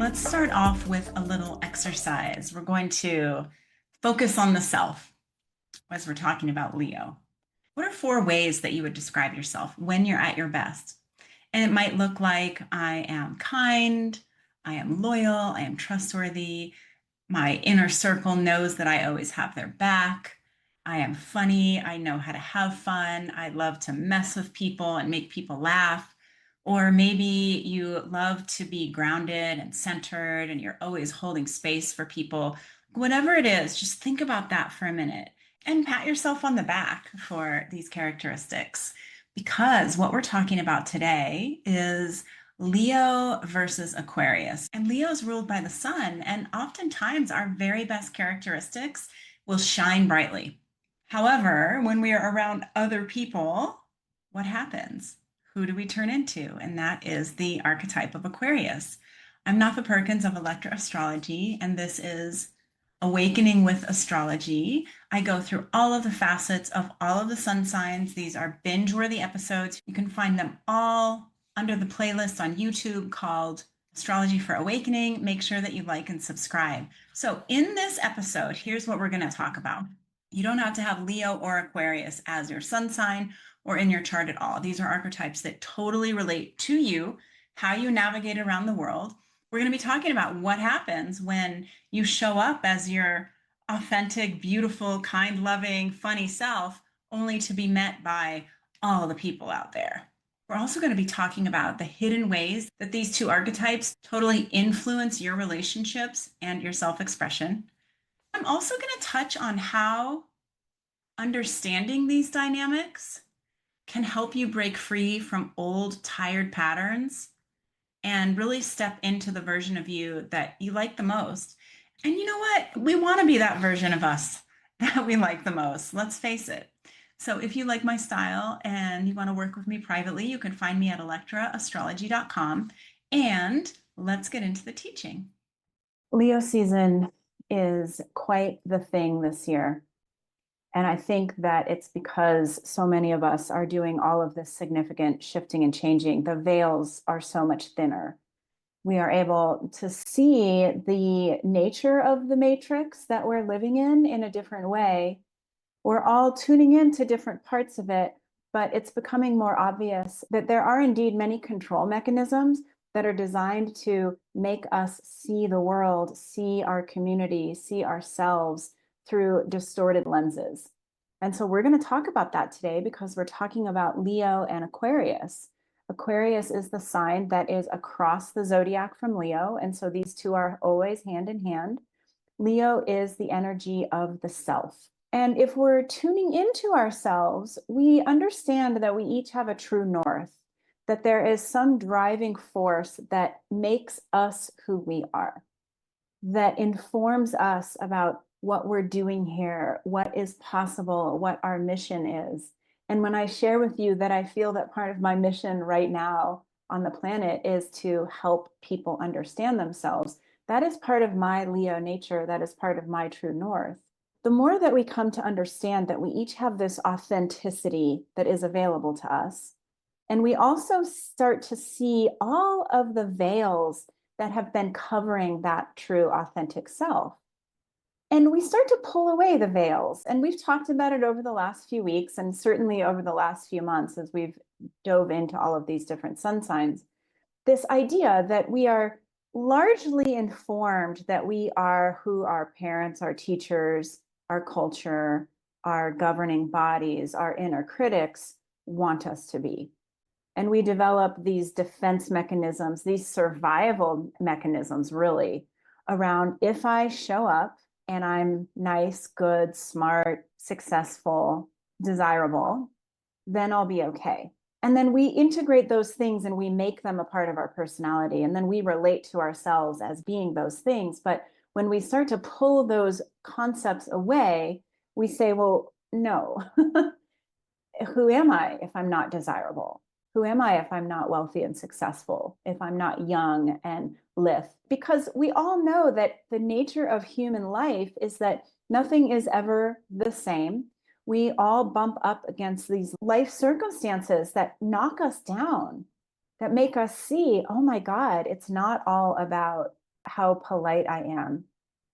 let's start off with a little exercise. We're going to focus on the self as we're talking about Leo. What are 4 ways that you would describe yourself when you're at your best? And it might look like I am kind, I am loyal, I am trustworthy, my inner circle knows that I always have their back, I am funny, I know how to have fun, I love to mess with people and make people laugh. Or maybe you love to be grounded and centered and you're always holding space for people. Whatever it is, just think about that for a minute and pat yourself on the back for these characteristics. Because what we're talking about today is Leo versus Aquarius. And Leo is ruled by the sun, and oftentimes our very best characteristics will shine brightly. However, when we are around other people, what happens? Who do we turn into? And that is the archetype of Aquarius. I'm Nafa Perkins of Astrology, and this is Awakening with Astrology. I go through all of the facets of all of the sun signs. These are binge-worthy episodes. You can find them all under the playlist on YouTube called Astrology for Awakening. Make sure that you like and subscribe. So in this episode, here's what we're going to talk about. You don't have to have Leo or Aquarius as your sun sign or in your chart at all. These are archetypes that totally relate to you, how you navigate around the world. We're going to be talking about what happens when you show up as your authentic, beautiful, kind, loving, funny self, only to be met by all the people out there. We're also going to be talking about the hidden ways that these 2 archetypes totally influence your relationships and your self-expression. I'm also going to touch on how understanding these dynamics can help you break free from old, tired patterns and really step into the version of you that you like the most. And you know what? We want to be that version of us that we like the most. Let's face it. So if you like my style and you want to work with me privately, you can find me at electraastrology.com. And let's get into the teaching. Leo season is quite the thing this year. And I think that it's because so many of us are doing all of this significant shifting and changing. The veils are so much thinner. We are able to see the nature of the matrix that we're living in a different way. We're all tuning into different parts of it, but it's becoming more obvious that there are indeed many control mechanisms that are designed to make us see the world, see our community, see ourselves through distorted lenses. And so we're going to talk about that today because we're talking about Leo and Aquarius. Aquarius is the sign that is across the zodiac from Leo. And so these 2 are always hand in hand. Leo is the energy of the self. And if we're tuning into ourselves, we understand that we each have a true north, that there is some driving force that makes us who we are, that informs us about what we're doing here, what is possible, what our mission is. And when I share with you that I feel that part of my mission right now on the planet is to help people understand themselves, that is part of my Leo nature, that is part of my true north. The more that we come to understand that we each have this authenticity that is available to us, and we also start to see all of the veils that have been covering that true authentic self. And we start to pull away the veils. And we've talked about it over the last few weeks, and certainly over the last few months as we've dove into all of these different sun signs. This idea that we are largely informed that we are who our parents, our teachers, our culture, our governing bodies, our inner critics want us to be. And we develop these defense mechanisms, these survival mechanisms, really, around if I show up and I'm nice, good, smart, successful, desirable, then I'll be okay. And then we integrate those things and we make them a part of our personality. And then we relate to ourselves as being those things. But when we start to pull those concepts away, we say, well, no, who am I if I'm not desirable? Who am I if I'm not wealthy and successful, if I'm not young and lithe? Because we all know that the nature of human life is that nothing is ever the same. We all bump up against these life circumstances that knock us down, that make us see, oh my God, it's not all about how polite I am.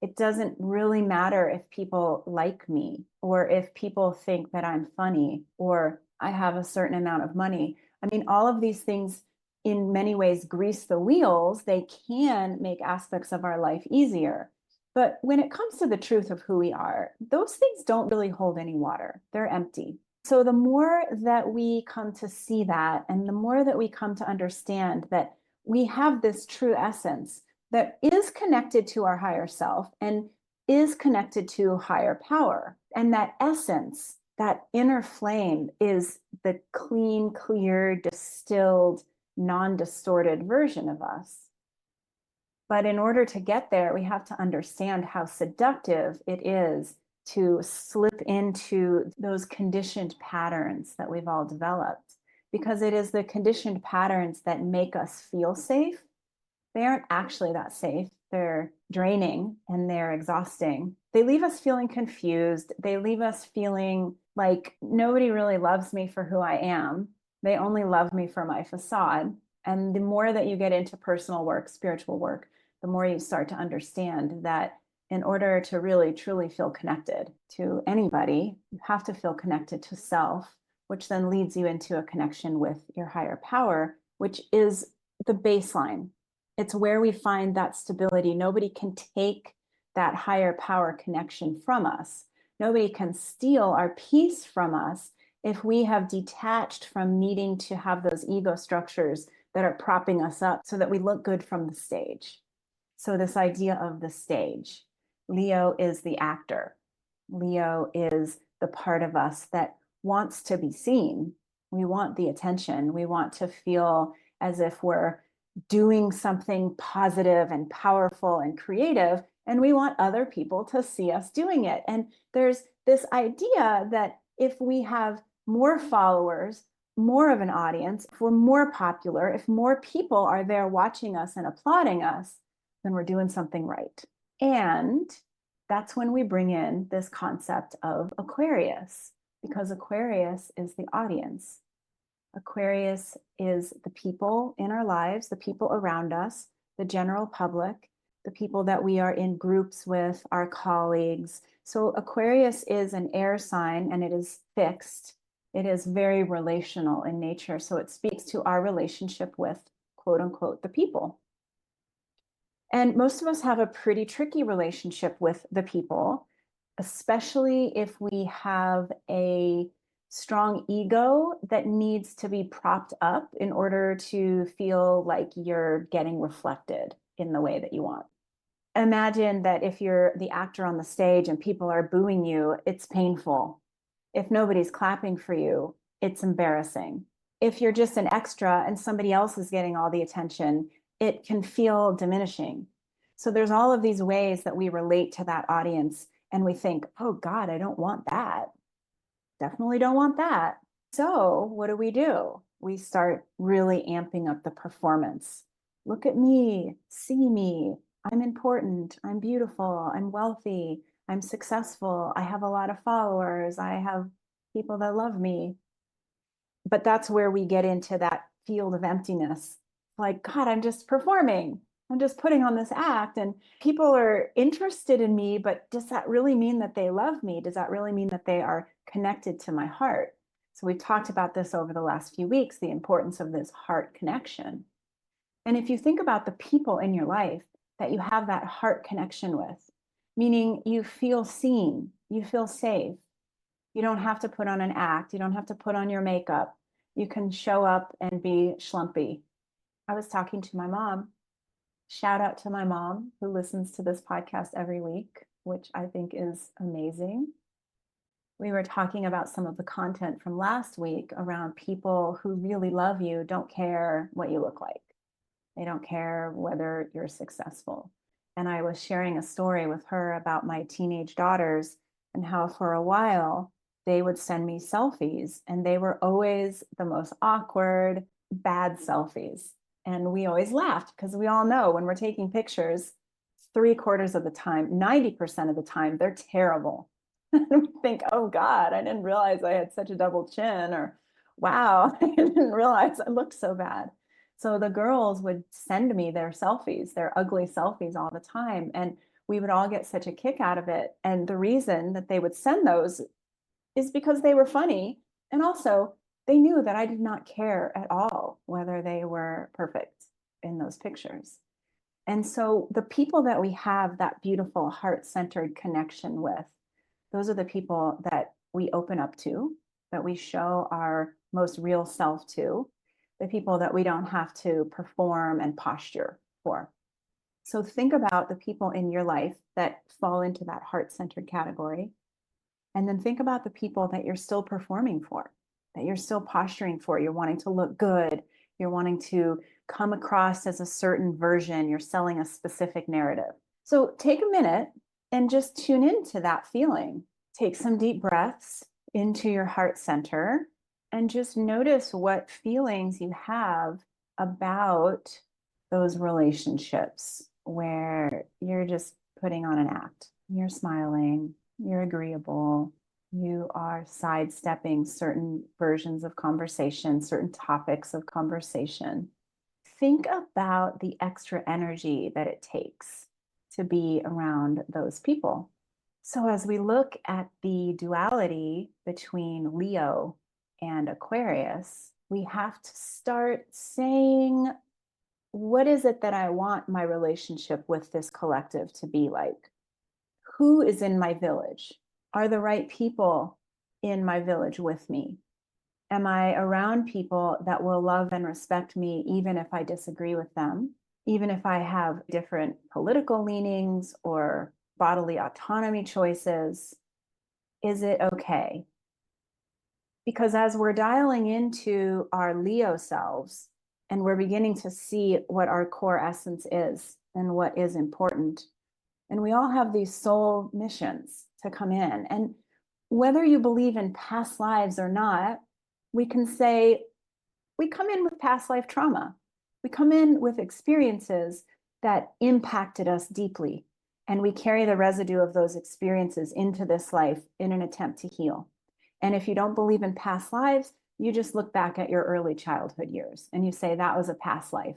It doesn't really matter if people like me or if people think that I'm funny or I have a certain amount of money. I mean, all of these things in many ways grease the wheels. They can make aspects of our life easier. But when it comes to the truth of who we are, those things don't really hold any water. They're empty. So the more that we come to see that, and the more that we come to understand that we have this true essence that is connected to our higher self and is connected to higher power. And that essence, that inner flame, is the clean, clear, distilled, non-distorted version of us. But in order to get there, we have to understand how seductive it is to slip into those conditioned patterns that we've all developed, because it is the conditioned patterns that make us feel safe. They aren't actually that safe. They're draining and they're exhausting. They leave us feeling confused. They leave us feeling like nobody really loves me for who I am. They only love me for my facade. And the more that you get into personal work, spiritual work, the more you start to understand that in order to really, truly feel connected to anybody, you have to feel connected to self, which then leads you into a connection with your higher power, which is the baseline. It's where we find that stability. Nobody can take that higher power connection from us. Nobody can steal our peace from us if we have detached from needing to have those ego structures that are propping us up so that we look good from the stage. So this idea of the stage, Leo is the actor. Leo is the part of us that wants to be seen. We want the attention. We want to feel as if we're doing something positive and powerful and creative, and we want other people to see us doing it. And there's this idea that if we have more followers, more of an audience, if we're more popular, if more people are there watching us and applauding us, then we're doing something right. And that's when we bring in this concept of Aquarius, because Aquarius is the audience. Aquarius is the people in our lives, the people around us, the general public, the people that we are in groups with, our colleagues. So Aquarius is an air sign and it is fixed. It is very relational in nature. So it speaks to our relationship with, quote unquote, the people. And most of us have a pretty tricky relationship with the people, especially if we have a strong ego that needs to be propped up in order to feel like you're getting reflected in the way that you want. Imagine that if you're the actor on the stage and people are booing you, it's painful. If nobody's clapping for you, it's embarrassing. If you're just an extra and somebody else is getting all the attention, it can feel diminishing. So there's all of these ways that we relate to that audience and we think, oh God, I don't want that. Definitely don't want that. So what do? We start really amping up the performance. Look at me, see me. I'm important. I'm beautiful. I'm wealthy. I'm successful. I have a lot of followers. I have people that love me. But that's where we get into that field of emptiness. Like, God, I'm just performing. I'm just putting on this act and people are interested in me, but does that really mean that they love me? Does that really mean that they are connected to my heart? So we've talked about this over the last few weeks, the importance of this heart connection. And if you think about the people in your life that you have that heart connection with, meaning you feel seen, you feel safe, you don't have to put on an act, you don't have to put on your makeup, you can show up and be schlumpy. I was talking to my mom. Shout out to my mom who listens to this podcast every week, which I think is amazing. We were talking about some of the content from last week around people who really love you, don't care what you look like. They don't care whether you're successful. And I was sharing a story with her about my teenage daughters and how for a while they would send me selfies and they were always the most awkward, bad selfies. And we always laughed because we all know when we're taking pictures, 3/4 of the time, 90% of the time, they're terrible. And we think, oh God, I didn't realize I had such a double chin, or wow, I didn't realize I looked so bad. So the girls would send me their selfies, their ugly selfies all the time. And we would all get such a kick out of it. And the reason that they would send those is because they were funny. And also, they knew that I did not care at all whether they were perfect in those pictures. And so the people that we have that beautiful heart-centered connection with, those are the people that we open up to, that we show our most real self to, the people that we don't have to perform and posture for. So think about the people in your life that fall into that heart-centered category. And then think about the people that you're still performing for, that you're still posturing for. You're wanting to look good. You're wanting to come across as a certain version. You're selling a specific narrative. So take a minute and just tune into that feeling. Take some deep breaths into your heart center and just notice what feelings you have about those relationships where you're just putting on an act. You're smiling, you're agreeable, you are sidestepping certain versions of conversation, certain topics of conversation. Think about the extra energy that it takes to be around those people. So, as we look at the duality between Leo and Aquarius, we have to start saying, what is it that I want my relationship with this collective to be like? Who is in my village? Are the right people in my village with me? Am I around people that will love and respect me, even if I disagree with them, even if I have different political leanings or bodily autonomy choices? Is it okay? Because as we're dialing into our Leo selves and we're beginning to see what our core essence is and what is important, and we all have these soul missions to come in. And whether you believe in past lives or not, we can say we come in with past life trauma. We come in with experiences that impacted us deeply. And we carry the residue of those experiences into this life in an attempt to heal. And if you don't believe in past lives, you just look back at your early childhood years and you say that was a past life.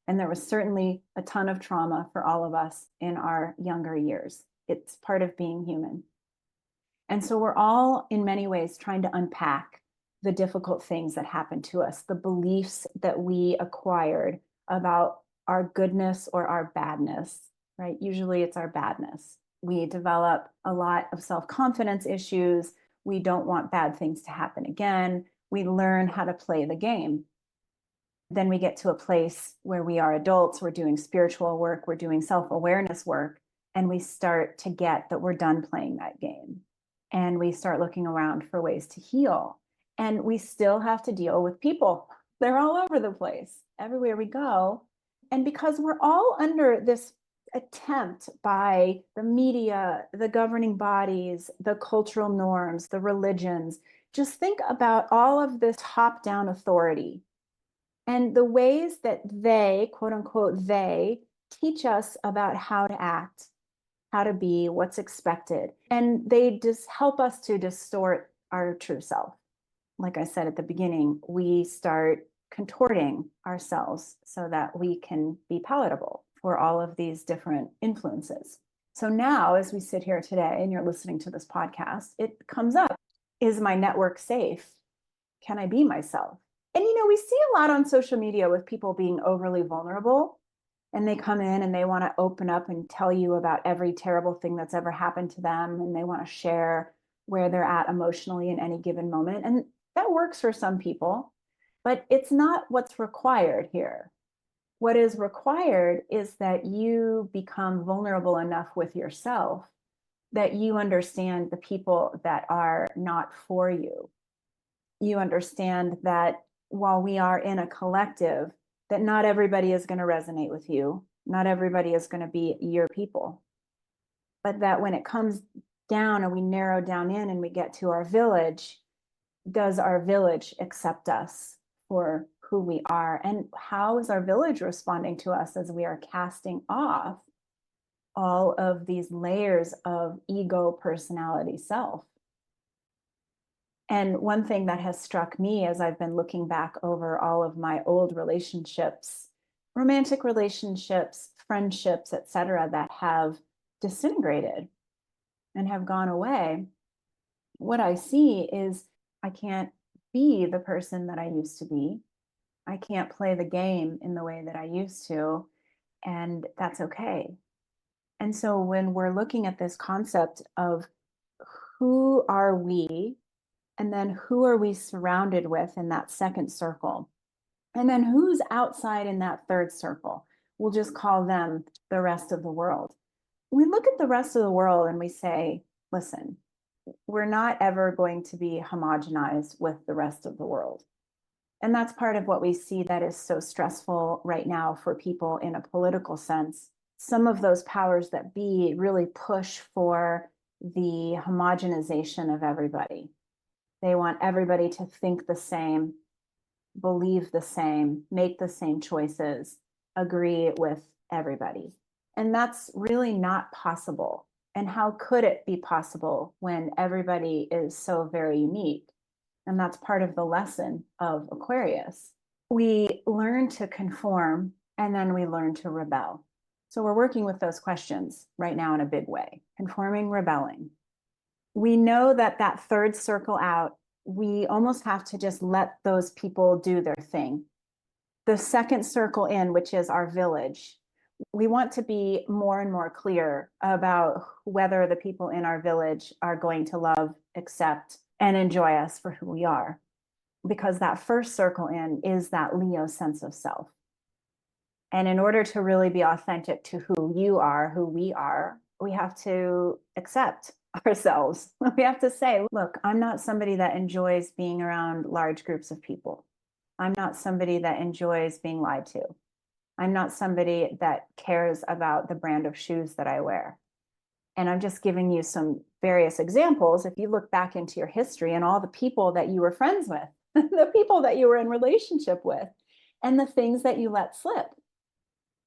And there was certainly a ton of trauma for all of us in our younger years. It's part of being human. And so we're all, in many ways, trying to unpack the difficult things that happened to us, the beliefs that we acquired about our goodness or our badness, right? Usually it's our badness. We develop a lot of self-confidence issues. We don't want bad things to happen again. We learn how to play the game. Then we get to a place where we are adults, we're doing spiritual work, we're doing self-awareness work, and we start to get that we're done playing that game. And we start looking around for ways to heal. And we still have to deal with people. They're all over the place, everywhere we go. And because we're all under this attempt by the media, the governing bodies, the cultural norms, the religions, just think about all of this top-down authority and the ways that they, quote unquote, they teach us about how to act, how to be, what's expected. And they just help us to distort our true self. Like I said at the beginning, we start contorting ourselves so that we can be palatable for all of these different influences. So now, as we sit here today and you're listening to this podcast, it comes up, is my network safe? Can I be myself? And we see a lot on social media with people being overly vulnerable, and they come in and they want to open up and tell you about every terrible thing that's ever happened to them, and they want to share where they're at emotionally in any given moment. And that works for some people, but it's not what's required here. What is required is that you become vulnerable enough with yourself that you understand the people that are not for you. You understand that while we are in a collective, that not everybody is going to resonate with you. Not everybody is going to be your people. But that when it comes down and we narrow down in and we get to our village, does our village accept us for who we are? And how is our village responding to us as we are casting off all of these layers of ego, personality, self? And one thing that has struck me as I've been looking back over all of my old relationships, romantic relationships, friendships, etc., that have disintegrated and have gone away, what I see is I can't be the person that I used to be. I can't play the game in the way that I used to, and that's okay. And so when we're looking at this concept of who are we, and then who are we surrounded with in that second circle, and then who's outside in that third circle, we'll just call them the rest of the world. We look at the rest of the world and we say, listen, we're not ever going to be homogenized with the rest of the world. And that's part of what we see that is so stressful right now for people in a political sense. Some of those powers that be really push for the homogenization of everybody. They want everybody to think the same, believe the same, make the same choices, agree with everybody. And that's really not possible. And how could it be possible when everybody is so very unique? And that's part of the lesson of Aquarius. We learn to conform and then we learn to rebel. So we're working with those questions right now in a big way, conforming, rebelling. We know that that third circle out, we almost have to just let those people do their thing. The second circle in, which is our village, we want to be more and more clear about whether the people in our village are going to love, accept, and enjoy us for who we are. Because that first circle in is that Leo sense of self. And in order to really be authentic to who you are, who we are, we have to accept ourselves. We have to say, look, I'm not somebody that enjoys being around large groups of people. I'm not somebody that enjoys being lied to. I'm not somebody that cares about the brand of shoes that I wear. And I'm just giving you some various examples. If you look back into your history and all the people that you were friends with, the people that you were in relationship with, and the things that you let slip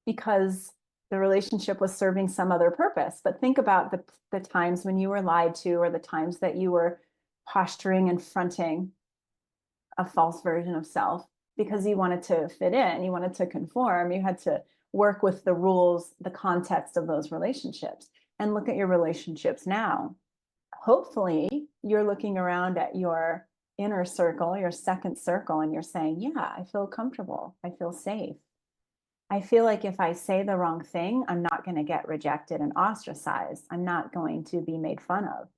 because the relationship was serving some other purpose. But think about the times when you were lied to, or the times that you were posturing and fronting a false version of self because you wanted to fit in, you wanted to conform, you had to work with the rules, the context of those relationships. And look at your relationships now. Hopefully, you're looking around at your inner circle, your second circle, and you're saying, yeah, I feel comfortable. I feel safe. I feel like if I say the wrong thing, I'm not going to get rejected and ostracized. I'm not going to be made fun of.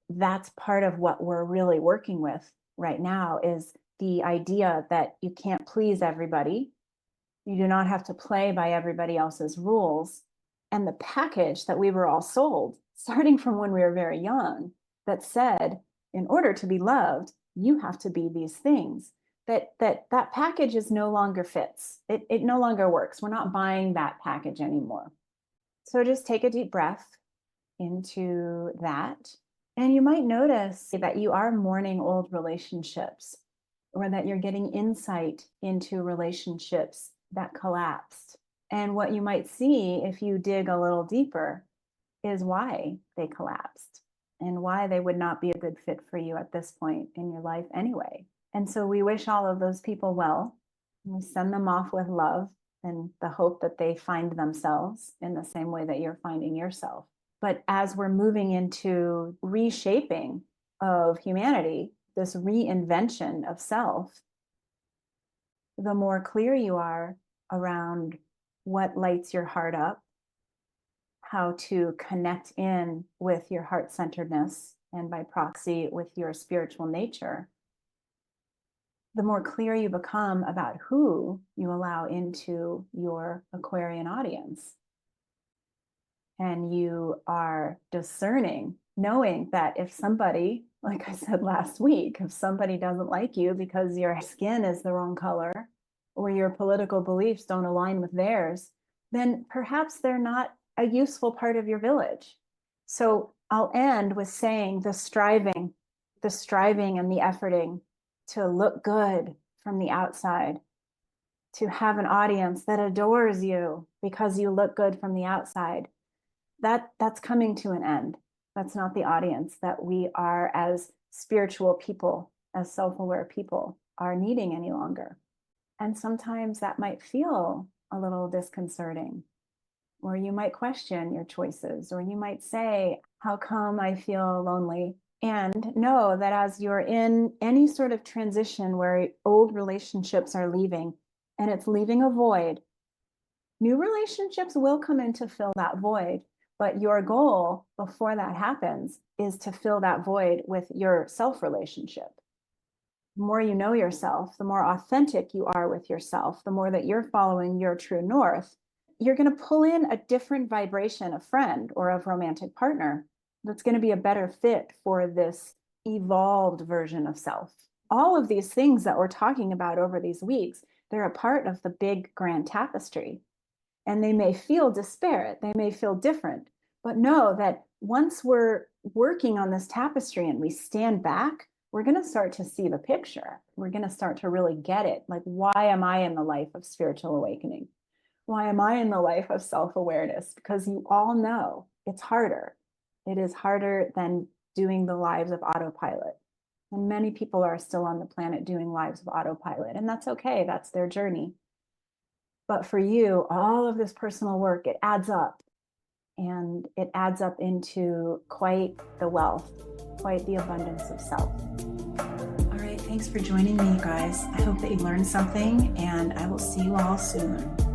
That's part of what we're really working with right now is the idea that you can't please everybody. You do not have to play by everybody else's rules. And the package that we were all sold, starting from when we were very young, that said, in order to be loved, you have to be these things. That package is no longer fits. It no longer works. We're not buying that package anymore. So just take a deep breath into that. And you might notice that you are mourning old relationships, or that you're getting insight into relationships that collapsed. And what you might see if you dig a little deeper is why they collapsed and why they would not be a good fit for you at this point in your life anyway. And so we wish all of those people well. And we send them off with love and the hope that they find themselves in the same way that you're finding yourself. But as we're moving into reshaping of humanity, this reinvention of self, the more clear you are around what lights your heart up, how to connect in with your heart-centeredness, and by proxy with your spiritual nature, the more clear you become about who you allow into your Aquarian audience. And you are discerning, knowing that if somebody, like I said last week, if somebody doesn't like you because your skin is the wrong color or your political beliefs don't align with theirs, then perhaps they're not a useful part of your village. So I'll end with saying the striving and the efforting to look good from the outside, to have an audience that adores you because you look good from the outside, that's coming to an end. That's not the audience that we are as spiritual people as self-aware people are needing any longer. And sometimes that might feel a little disconcerting, or you might question your choices, or you might say, how come I feel lonely? And know that as you're in any sort of transition where old relationships are leaving and it's leaving a void, new relationships will come in to fill that void. But your goal before that happens is to fill that void with your self relationship. The more you know yourself, the more authentic you are with yourself, the more that you're following your true north, you're going to pull in a different vibration of friend or of romantic partner that's going to be a better fit for this evolved version of self. All of these things that we're talking about over these weeks, they're a part of the big grand tapestry. And they may feel disparate, they may feel different, but know that once we're working on this tapestry and we stand back, we're going to start to see the picture. We're going to start to really get it. Like, why am I in the life of spiritual awakening? Why am I in the life of self-awareness? Because you all know it's harder. It is harder than doing the lives of autopilot. And many people are still on the planet doing lives of autopilot, and that's okay. That's their journey. But for you, all of this personal work, it adds up, and it adds up into quite the wealth, quite the abundance of self. All right, thanks for joining me, you guys. I hope that you learned something, and I will see you all soon.